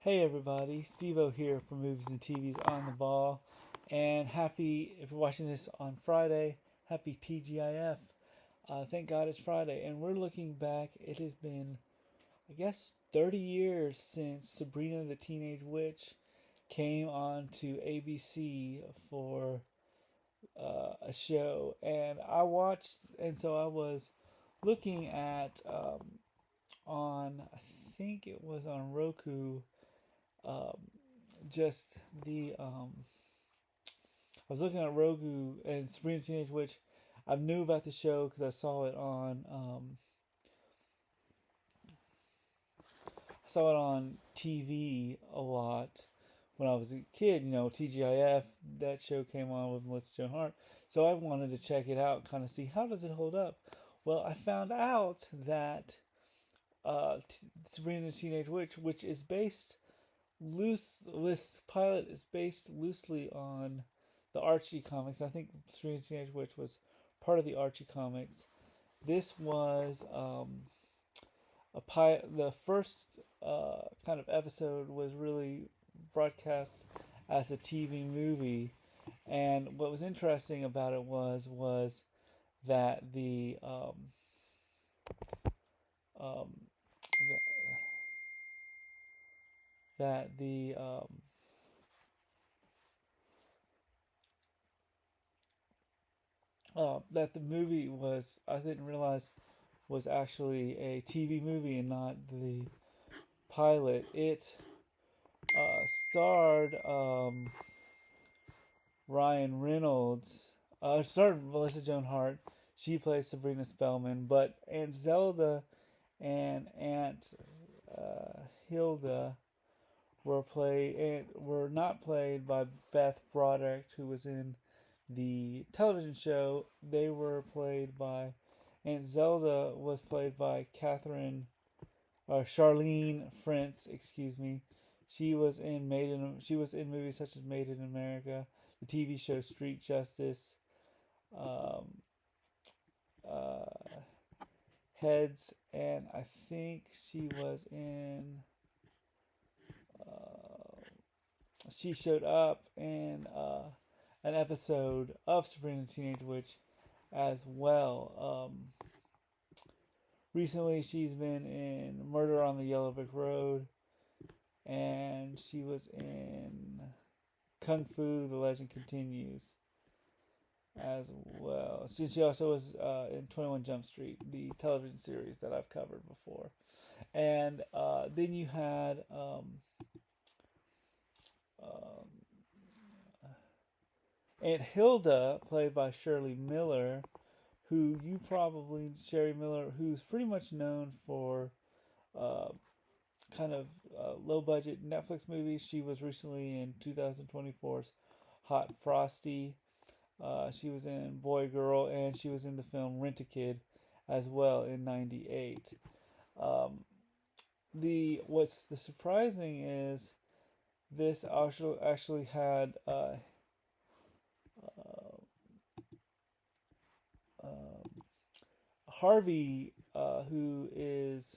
Hey everybody, Steve-O here from Movies and TVs on the Ball. And happy, if you're watching this on Friday, happy TGIF. Thank God it's Friday. And we're looking back, it has been, I guess, 30 years since Sabrina the Teenage Witch came on to ABC for a show. And I was looking at I think it was on Roku, um, just I was looking at Roku and Sabrina Teenage Witch. I knew about the show because I saw it on TV a lot when I was a kid. You know, TGIF, that show came on with Melissa Joan Hart, so I wanted to check it out, kind of see how does it hold up. Well, I found out that Sabrina the Teenage Witch, which is based this pilot is based loosely on the Archie comics. I think Sabrina the Teenage Witch was part of the Archie comics. This was the first kind of episode was really broadcast as a TV movie, and what was interesting about it was that um, that the that the movie was, I didn't realize, was actually a TV movie and not the pilot. It starred Ryan Reynolds. Starred Melissa Joan Hart. She plays Sabrina Spellman, but Aunt Zelda and Aunt Hilda were not played by Beth Broderick, who was in the television show. They were played by Aunt Zelda was played by Charlene Frantz, excuse me. She was in movies such as Made in America, the TV show Street Justice, um, uh, Heads, and I think uh, she showed up in an episode of Sabrina the Teenage Witch as well. Recently, she's been in Murder on the Yellow Brick Road, and she was in Kung Fu: The Legend Continues as well. She also was in 21 Jump Street, the television series that I've covered before. And then you had um, Aunt Hilda, played by Shirley Miller, Sherry Miller, who's pretty much known for uh, kind of low budget Netflix movies. She was recently in 2024's Hot Frosty. She was in Boy Girl, and she was in the film Rent a Kid as well in '98. Um, the What's the surprising is this actually had uh, um, Harvey, who is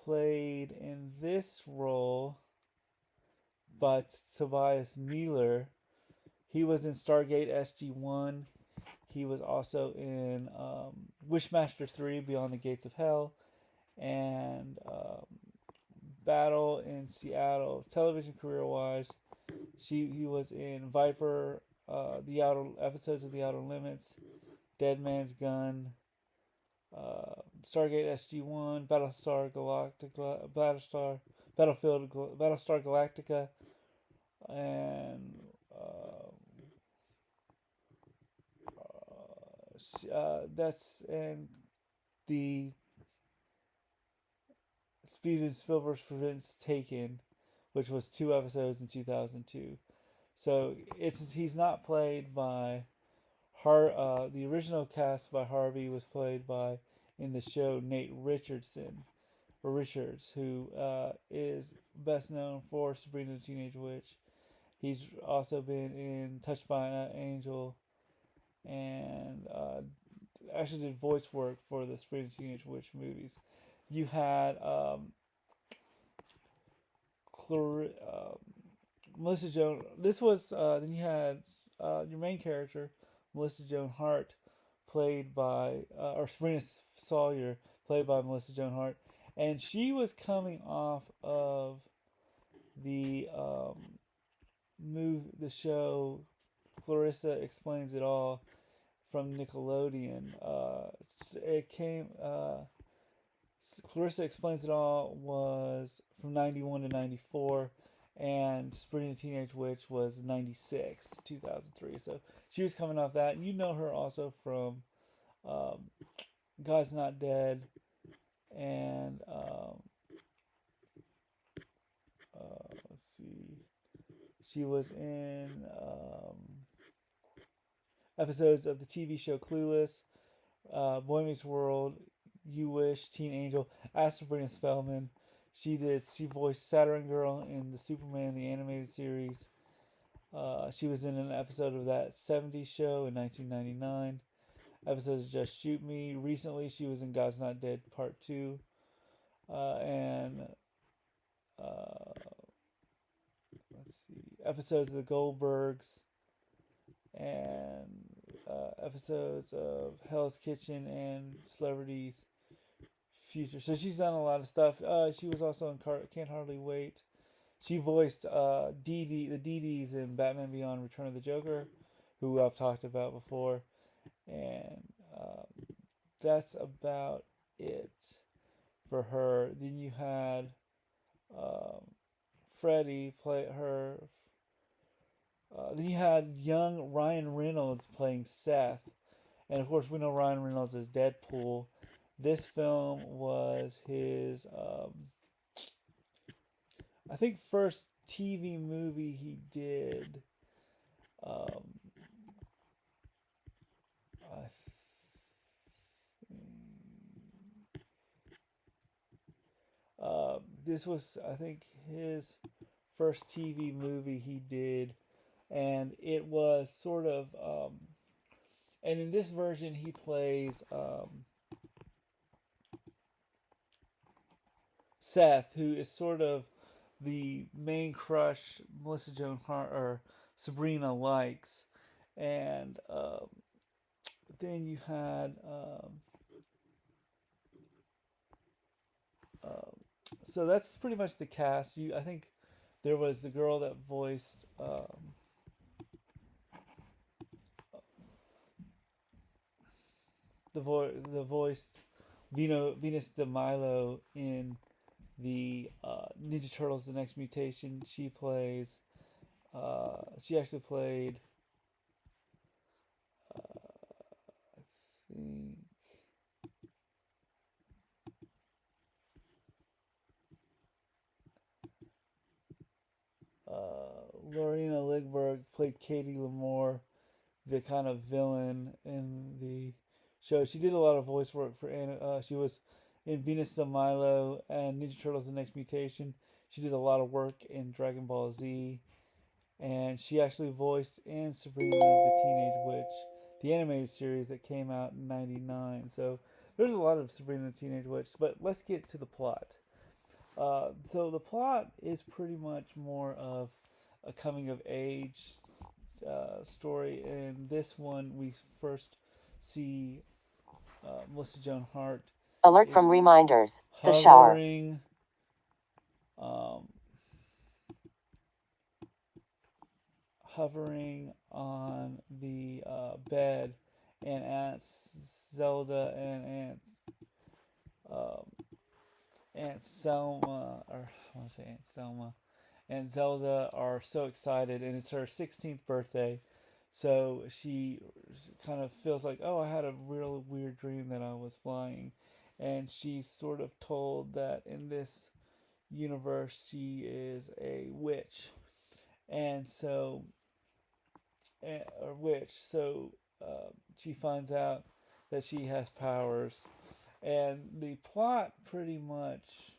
played in this role by Tobias Mueller. He was in Stargate SG-1. He was also in Wishmaster 3, Beyond the Gates of Hell, and Battle in Seattle. Television career-wise, he was in Viper, the outer episodes of The Outer Limits, Dead Man's Gun, Stargate SG-1, Battlestar Galactica, and that's and the Steven Spielberg's Prevents Taken, which was 2 episodes in 2002. So he's not played by the original cast by Harvey was played by, in the show, Nate Richards, who is best known for Sabrina the Teenage Witch. He's also been in Touched by an Angel, and actually did voice work for the Sabrina the Teenage Witch movies. You had Melissa Joan. This was then you had your main character, Melissa Joan Hart, played by or Sabrina Sawyer, played by Melissa Joan Hart, and she was coming off of the the show Clarissa Explains It All from Nickelodeon. It came. Clarissa Explains It All was from 91 to 94, and Sabrina the Teenage Witch was 96 to 2003. So she was coming off that. And you know her also from God's Not Dead, and let's see. She was in episodes of the TV show Clueless, Boy Meets World, You Wish, Teen Angel, as Sabrina Spellman. She voiced Saturn Girl in the Superman the Animated Series. She was in an episode of that 70s show in 1999. Episodes of Just Shoot Me. Recently, she was in God's Not Dead Part 2. And let's see, episodes of The Goldbergs, and episodes of Hell's Kitchen and Celebrities Future. So she's done a lot of stuff. She was also in Can't Hardly Wait. She voiced the Dee Dees in Batman Beyond Return of the Joker, who I've talked about before. And that's about it for her. Then you had Freddie play her. Then you had young Ryan Reynolds playing Seth. And of course, we know Ryan Reynolds as Deadpool. This film was his, I think, first TV movie he did. This was, I think, his first TV movie he did, and it was sort of, and in this version he plays Seth, who is sort of the main crush Melissa Joan Hart or Sabrina likes, and then you had so that's pretty much the cast. I think there was the girl that voiced the voiced Venus de Milo in the Ninja Turtles: The Next Mutation. She plays. She actually played. I think. Lorena Ligberg played Katie Lamore, the kind of villain in the show. She did a lot of voice work for Anna. She was in Venus de Milo and Ninja Turtles: The Next Mutation. She did a lot of work in Dragon Ball Z. And she actually voiced in Sabrina the Teenage Witch, the animated series that came out in 99. So there's a lot of Sabrina the Teenage Witch. But let's get to the plot. So the plot is pretty much more of a coming of age story. In this one, we first see Melissa Joan Hart. Alert from reminders. The hovering, shower. Hovering on the bed, and Aunt Zelda and Aunt Selma, or I want to say Aunt Selma, and Zelda are so excited, and it's her 16th birthday. So she kind of feels like, oh, I had a real weird dream that I was flying. And she's sort of told that in this universe she is a witch. And so, or witch. So she finds out that she has powers. And the plot pretty much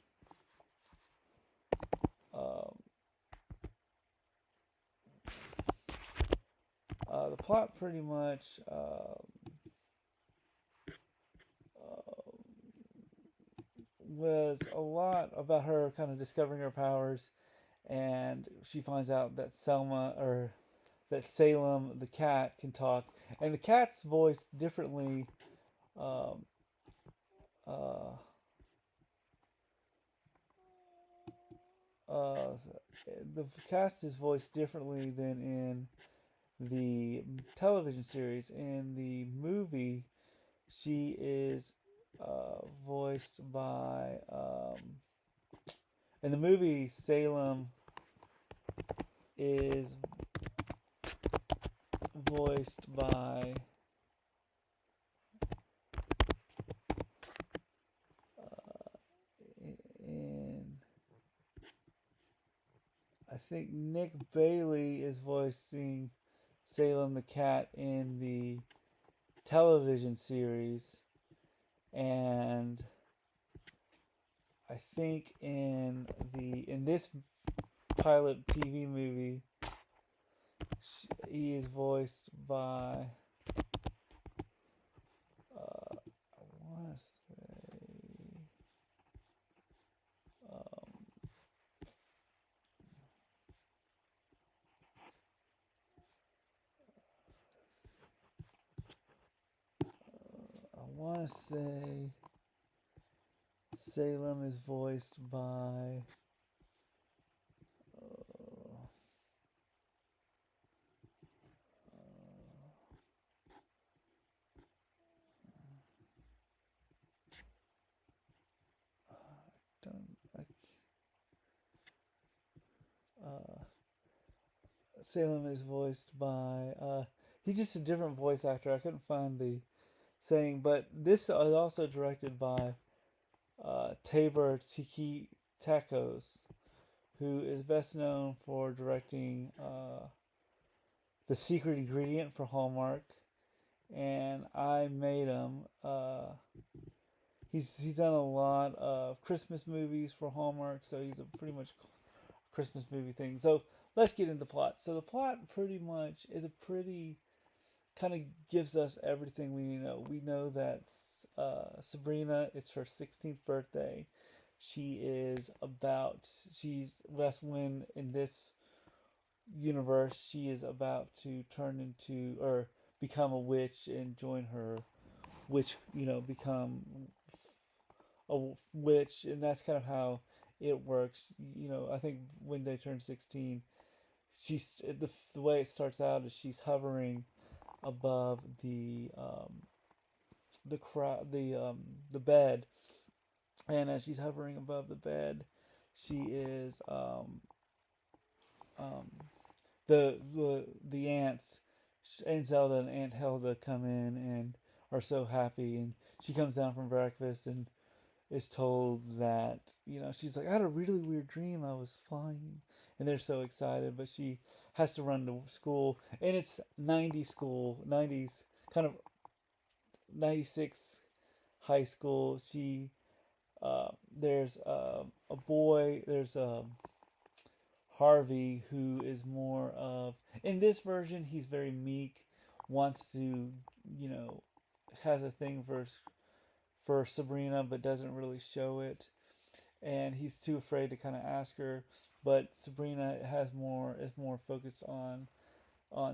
was a lot about her kind of discovering her powers and she finds out that Salem the cat can talk, and the cat's voiced differently. Um, uh, uh, the cast is voiced differently than in the television series. In the movie, she is voiced by. In the movie, Salem is voiced by. In I think Nick Bailey is voicing Salem the cat in the television series, and I think in this pilot TV movie, he is voiced by. I want to say. I want to say Salem is voiced by. Don't. Salem is voiced by. He's just a different voice actor. I couldn't find the saying, but this is also directed by Tabor Tiki Takos, who is best known for directing The Secret Ingredient for Hallmark and I Made Him. He's done a lot of Christmas movies for Hallmark, so he's a pretty much Christmas movie thing. So let's get into the plot. So the plot pretty much is a pretty kind of gives us everything we need to know. We know that Sabrina, it's her 16th birthday. That's when in this universe she is about to turn into or become a witch and join her witch, become a witch, and that's kind of how it works. I think when they turn 16, the way it starts out is she's hovering above the bed, and as she's hovering above the bed, she is the aunts, Aunt Zelda and Aunt Helda come in and are so happy, and she comes down from breakfast and is told that she's like, I had a really weird dream, I was flying, and they're so excited, but she has to run to school, and it's 90s kind of 96 high school. There's a boy, there's Harvey, who is more of, in this version he's very meek, wants to, has a thing for Sabrina but doesn't really show it, and he's too afraid to kind of ask her. But Sabrina is more focused on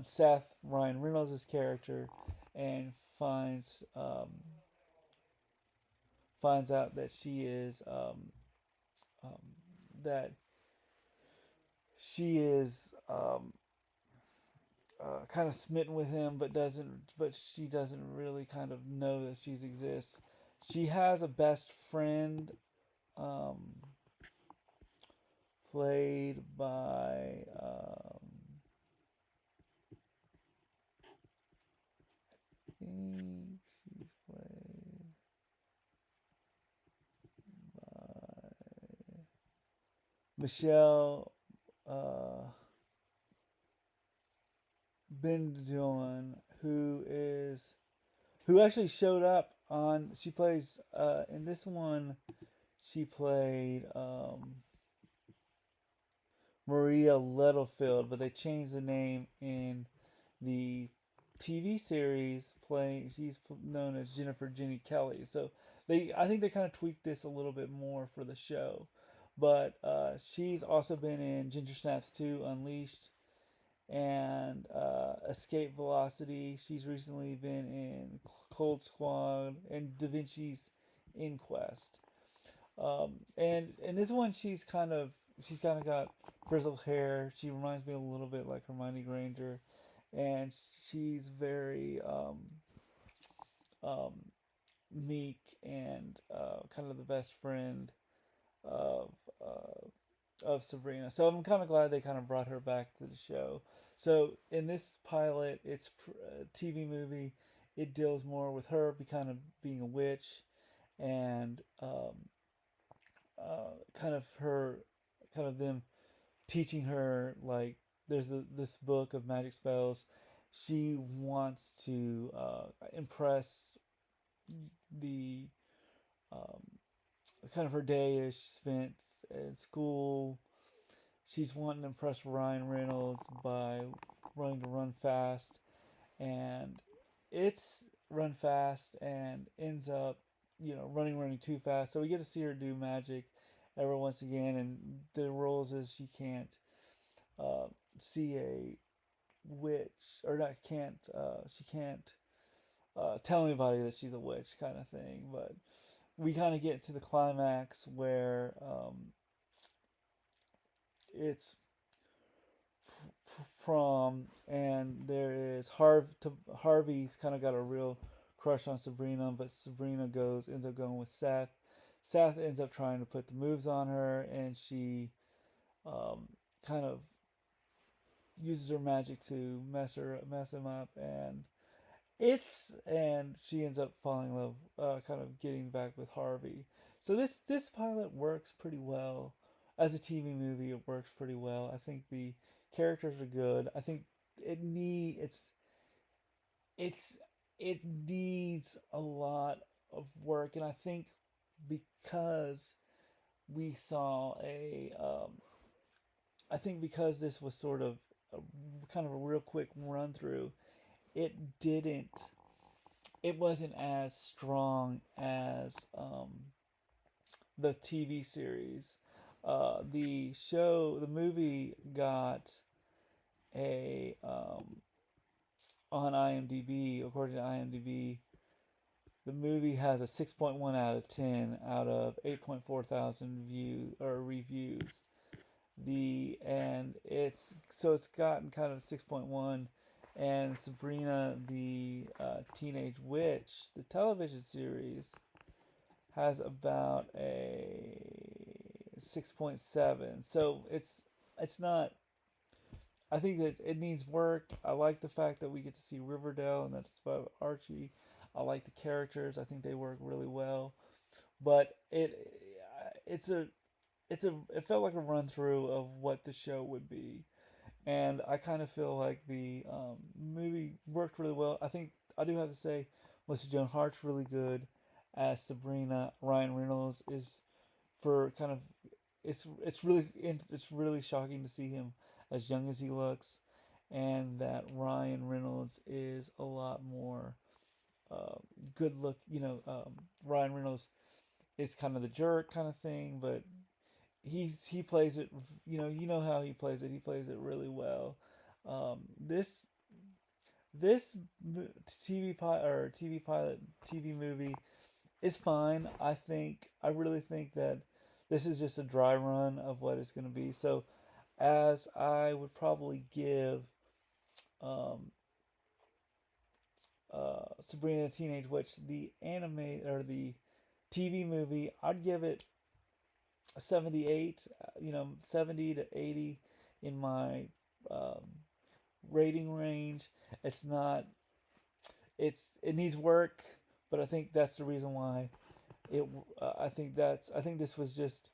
Seth, Ryan Reynolds' character, and finds out that she is that she is kind of smitten with him, but she doesn't really kind of know that she exists. She has a best friend, um, played by I think she's played by Michelle Bendon, who actually showed up on. She plays in this one. She played Maria Littlefield, but they changed the name in the TV series. She's known as Jennifer Jenny Kelly. So I think they kind of tweaked this a little bit more for the show. But she's also been in Ginger Snaps 2 Unleashed and Escape Velocity. She's recently been in Cold Squad and Da Vinci's Inquest. And in this one, she's kind of got frizzled hair. She reminds me a little bit like Hermione Granger, and she's very um, meek and kind of the best friend of Sabrina. So I'm kind of glad they kind of brought her back to the show. So in this pilot, it's a TV movie. It deals more with her kind of being a witch, and kind of her, kind of them teaching her, like, this book of magic spells. She wants to impress the um, kind of her day is spent in school. She's wanting to impress Ryan Reynolds by running to run fast, and it's run fast and ends up, running too fast. So we get to see her do magic every once again, and the rules is she can't uh, see a witch, or not can't she can't tell anybody that she's a witch, kind of thing. But we kind of get to the climax where it's prom, and there is Harvey's kind of got a real crush on Sabrina, but Sabrina ends up going with Seth. Seth ends up trying to put the moves on her, and she kind of uses her magic to mess him up, and she ends up falling in love, kind of getting back with Harvey. So this pilot works pretty well as a TV movie. It works pretty well. I think the characters are good. I think it's it needs a lot of work, and I think because we saw I think because this was sort of a, kind of a real quick run through, it didn't it wasn't as strong as the TV series. The movie got a on IMDb. According to IMDb, the movie has a 6.1 out of 10 out of 8.4 thousand reviews. It's gotten kind of 6.1, and Sabrina the Teenage Witch, the television series, has about a 6.7. So it's not. I think that it needs work. I like the fact that we get to see Riverdale, and that's about Archie. I like the characters. I think they work really well, but it felt like a run through of what the show would be, and I kind of feel like the movie worked really well. I think I do have to say, Melissa Joan Hart's really good as Sabrina. Ryan Reynolds is for kind of it's really shocking to see him as young as he looks, and that Ryan Reynolds is a lot more good look. Ryan Reynolds is kind of the jerk kind of thing, but he plays it. You know how he plays it. He plays it really well. This TV movie is fine. I really think that this is just a dry run of what it's going to be. So, as I would probably give um, Sabrina the Teenage Witch, the anime or the TV movie, I'd give it a 78. 70 to 80 in my um, rating range. It's not. It needs work, but I think that's the reason why it. I think this was just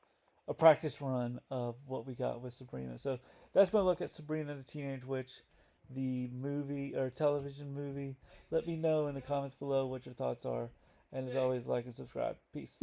a practice run of what we got with Sabrina. So that's my look at Sabrina the Teenage Witch, the movie or television movie. Let me know in the comments below what your thoughts are, and as always, like and subscribe. Peace.